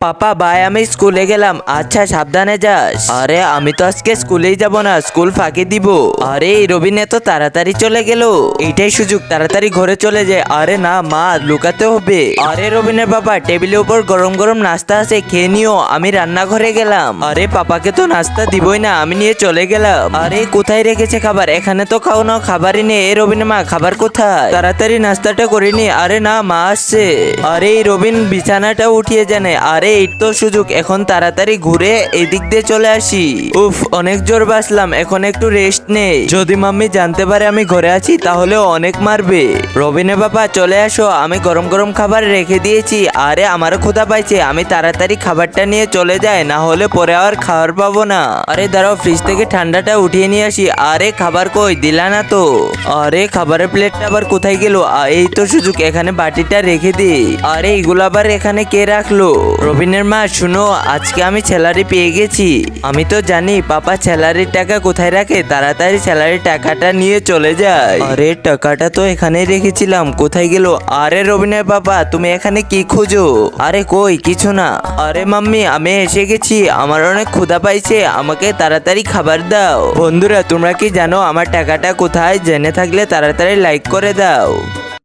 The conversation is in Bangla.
পাপা ভাই আমি স্কুলে গেলাম। আচ্ছা সাবধানে যাস। আরে আমি তো আজকে স্কুলেই যাব না, স্কুল ফাঁকি দিব। আরে এই রবিন এত তাড়াতাড়ি চলে গেল, এইটাই সুযোগ, তাড়াতাড়ি ঘরে চলে যায়। আরে না মা, লুকাতে হবে। আরে রবিনের বাবা টেবিলের উপর গরম গরম নাস্তা আছে, খেয়ে নিও। আমি রান্নাঘরে গেলাম। আরে পাপাকে তো নাস্তা দিবই না, আমি নিয়ে চলে গেলাম। আরে কোথায় রেখেছে খাবার? এখানে তো খাওয়ানো খাবারই নেই। এই রবিনের মা খাবার কোথায়? তাড়াতাড়ি নাস্তাটা করিনি। আরে না মা আসছে। আরে এই রবিন বিছানাটা উঠিয়ে জানে। আরে এই তো সুযোগ, এখন তাড়াতাড়ি ঘুরে এদিক দিয়ে চলে আসি। উফ অনেক জোর বাসলাম, এখন একটু রেস্ট নেই। যদি মাম্মি জানতে পারে আমি ঘরে আছি তাহলে অনেক মারবে। রবিনের বাবা চলে আসো, আমি গরম গরম খাবার রেখে দিয়েছি। আরে আমারও ক্ষুধা পাইছে, আমি তাড়াতাড়ি খাবারটা নিয়ে চলে যাই, না হলে পরে আর খাবার পাবো না। আরে দাঁড়াও, ফ্রিজ থেকে ঠান্ডাটা উঠিয়ে নিয়ে আসি। আরে খাবার কই, দিলা না তো? আরে খাবারের প্লেটটা আবার কোথায় গেল? এই তো সুযোগ, এখানে বাটিটা রেখে দি। আরে এগুলো আবার এখানে কে রাখলো? রবিনের মা শুনো, আজকে আমি স্যালারি পেয়ে গেছি। আমি তো জানি পাপা স্যালারির টাকা কোথায় রাখে, তাড়াতাড়ি স্যালারির টাকাটা নিয়ে চলে যায়। আরে টাকাটা তো এখানেই রেখেছিলাম, কোথায় গেল? আরে রবিনের বাবা তুমি এখানে কি খুঁজো? আরে কই কিছু না। আরে মাম্মি আমি এসে গেছি, আমার অনেক ক্ষুধা পাইছে, আমাকে তাড়াতাড়ি খাবার দাও। বন্ধুরা তোমরা কি জানো আমার টাকাটা কোথায়? জেনে থাকলে তাড়াতাড়ি লাইক করে দাও।